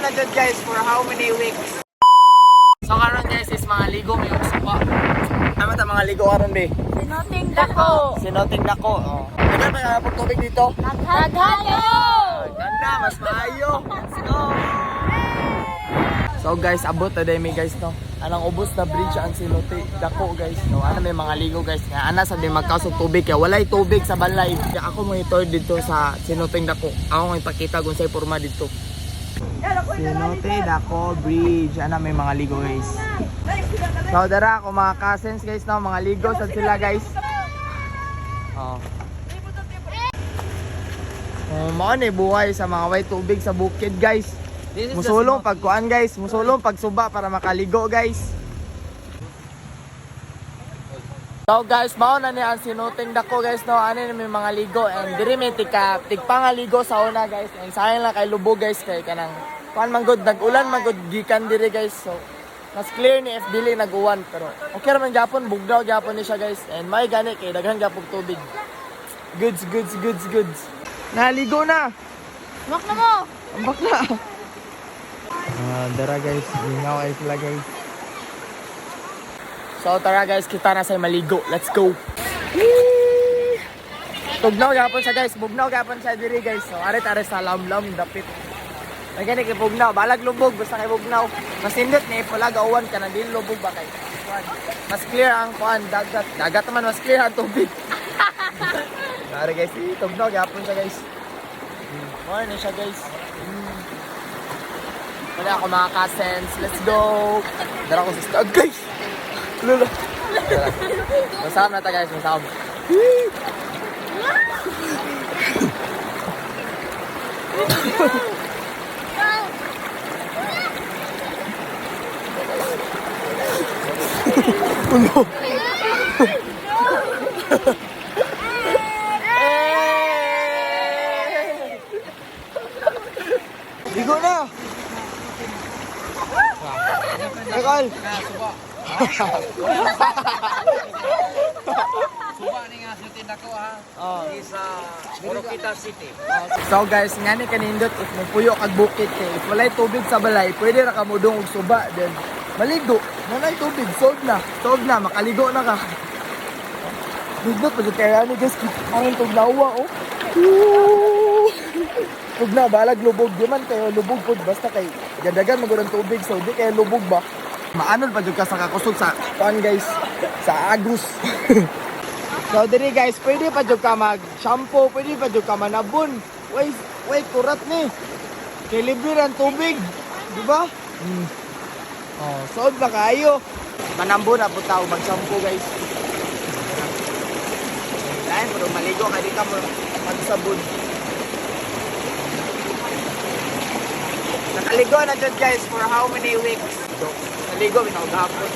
na dyan guys for how many weeks? So karon guys is mga ligo may usapa. Tama ta mga ligo karon be. Sinoting dako. Sinoting dako. Oh. Dagan ba nga pag tubig dito? Naghayo. Ganda, mas maayo. Let's go. So guys, abot na day may guys no. Anang ubos na bridge ang Sinoting dako guys. No, ana may mga ligo guys. Nga ana sa di magkausog tubig kaya walay tubig sa balay. Kaya ako mo itour dito sa Sinoting dako. Ako mo ipakita kung sa'y porma dito. Sinoting dako bridge. Ana may mga ligo guys. So dara ako mga cousins guys no, mga ligo sad sila guys. Oh. Oh, mao ni buhay sa mga way tubig sa bukid guys. Musulong pagkuan guys, musulong pagsuba para makaligo guys. So guys, mao na ni ang Sinoting dako guys no, ano ni may mga ligo and diri may tigpangaligo sa una guys. And sayang lang kay lubog guys kay kanang kuan man gud nag-ulan man gud gikan diri guys. So mas clear ni if dili nag-uwan pero okay ra man gyapon bugnaw gyapon ni siya guys and may gani kay daghan gyapon tubig. Goods. Naligo na. Wak na mo. Ambak na. Dara guys, lingaw ay sila guys. So tara guys, kita na sa maligo. Let's go. Bugnaw gyapon siya guys, bugnaw gyapon siya diri guys. So are sa lamlam dapit. Ay gani kay bugnaw, balag lubog basta kay bugnaw. Mas indot ni pulag awan ka na dili lubog ba kay. Mas clear ang kuan dagat. Dagat man mas clear ang tubig. Are guys, tugnaw gyapon siya guys. Morning siya guys. Wala ako mga cousins. Let's go. Dara ko sa stag guys. Lula. Masama na ta guys. Masama. Ulo. Ligo na. Ekol. Suba ni nga Sinoting dako ha. Sa Morokita City. So guys, nga ni kanindot if puyo kag bukid kay if walay tubig sa balay, pwede ra ka mudong og suba then maligo. Nanay tubig, solve na, makaligo na ka. Dugdot pa jud kaya ni guys, karon tugnawa oh. Tugna balag lubog di man kayo lubog pud basta kay gadagan magud ang tubig so di kay lubog ba. Maanol pa jud ka sa kakusog sa kuan guys, sa Agus. So diri guys, pwede pa jud ka mag-shampoo, pwede pa jud ka manabon. Wait, kurat ni. Kay libre ang tubig, di ba? Oh, sod ba kayo? Manambon na pud tao mag-shampoo guys. Lain pero maligo kay di ka mo magsabon. Nakaligo na dyan guys for how many weeks? So, naligo, binagahapon.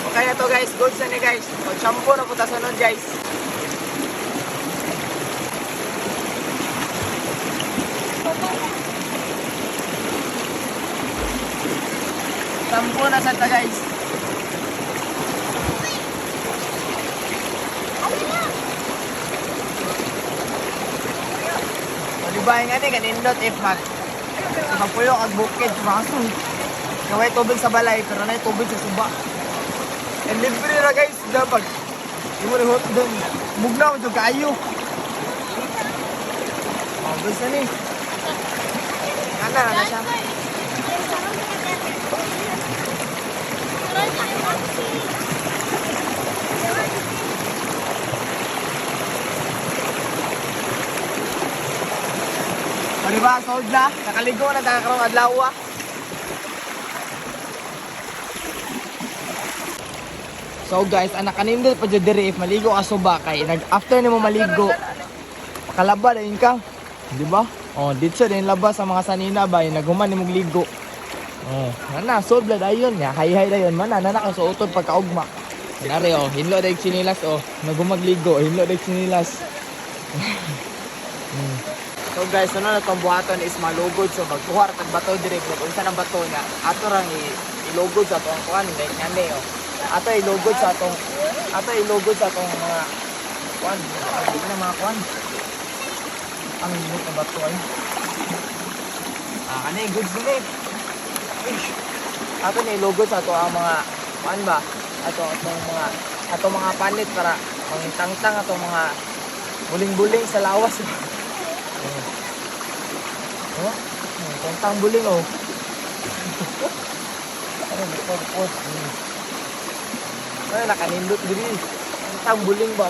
Okay na to guys, goods na ni guys. Mag-shampoo na punta sa nun guys. Sampo na sa ta guys. Malibay nga ni kanindot if magpuyo kag bukid maso. Naway tubig sa balay pero nay tubig sa suba. And libre ra guys dapat. Imo rin hot doon. Mugnaw jud kaayo. Oh, basta ni. Ana na siya. Ano ba, sold na? Nakaligo na karong adlaw. So guys, anak kanindot pa dyan diri if maligo ka suba kay after nimo maligo pakalaba din ka, di ba? Oh, dito din labas sa mga sanina ba, naghuman nimo ligo. Oh, ana sold blood ayon ya, hay-hay dayon man ana ka suoton pagkaugma. Dinare oh, hinlo dag sinilas oh, nagumagligo, hinlo dag sinilas. So guys, sunod na itong buhaton is malugod. So magkuha tag bato direct. Kung saan ang bato niya, ato rang ilugod sa itong kuhan. Like ngani oh. Ato ilugod sa itong mga kuhan. Ano na mga kuhan? Ang init na bato ay. Kani, goods din eh. Ato na ilugod sa ito ang mga kuhan ba? Ato mga panit para mangtangtang ato mga buling-buling sa lawas. Oh, tangtang buling oh. Ano report. Ay nakanindot diri. Tangtang buling ba?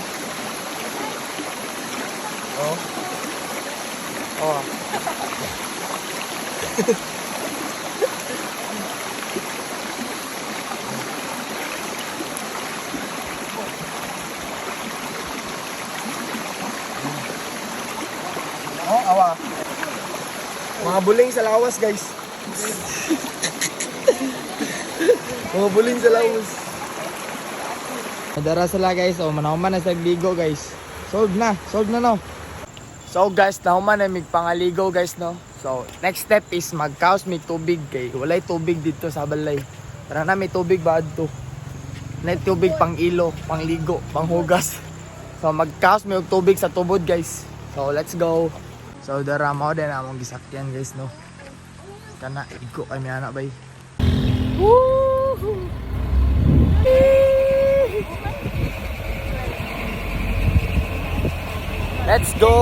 Oh. Oh. Oh, awa. Mga buling sa lawas, guys. Mga buling sa lawas. Nadara sila, guys. Oh, manahuman na sa ligo, guys. Solve na no. So, guys, nahuman na may pangaligo, guys, no. So, next step is magkaos may tubig, kay walay tubig dito sa balay. Tara na, may tubig ba dito? May tubig pang ilo, pang ligo, pang hugas. So, magkaos may tubig sa tubod, guys. So, let's go. So, dara mo din among gisakyan, guys, no. Kana, igo kami anak, bay. Woo! Let's go!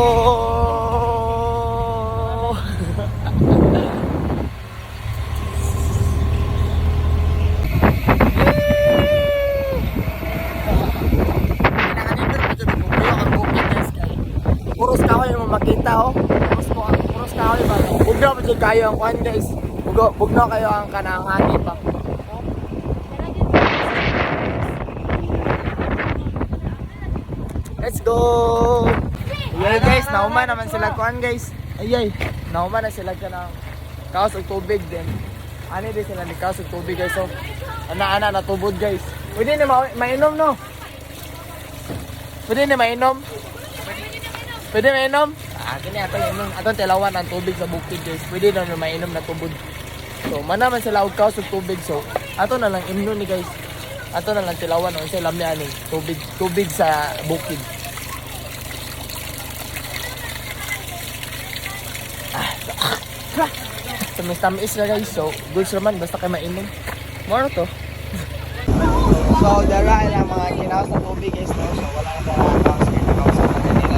Puros kahoy mo makita oh. Puros kahoy ba? Bugnaw pa jud kayo ang kuan guys. Bugnaw kayo ang kanang hangin pa. Let's go. Ayay guys, nauman naman sila kuan guys. Ayay, nauman na sila kanang kaos og tubig din. Ani din sila ni kaos og tubig guys. So, ana natubod guys. Pwede na mainom no. Pwede na mainom. Pwede mainom? Kini ato inom. Atong tilawan ang tubig sa bukid guys. Pwede na mainom na tubod. So, manaman sila og kaos og tubig. So, ato na lang imno ni guys. Ato na lang tilawan o sa lamya ni tubig sa bukid. Tamis na guys. So, goods naman basta kayo mainom. Moro to. So, dara lang mga kinaos na tubig guys. No? So, wala na kaos sa kanila.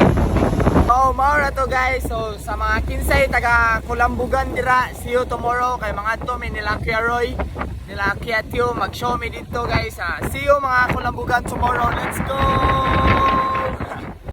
Oh, moro to guys. So, sa mga kinsay taga Kulambugan dira, see you tomorrow kay mga to may nila Kuya Roy, nila Kuya Tio, mag-show me dito guys. See you mga Kulambugan tomorrow. Let's go!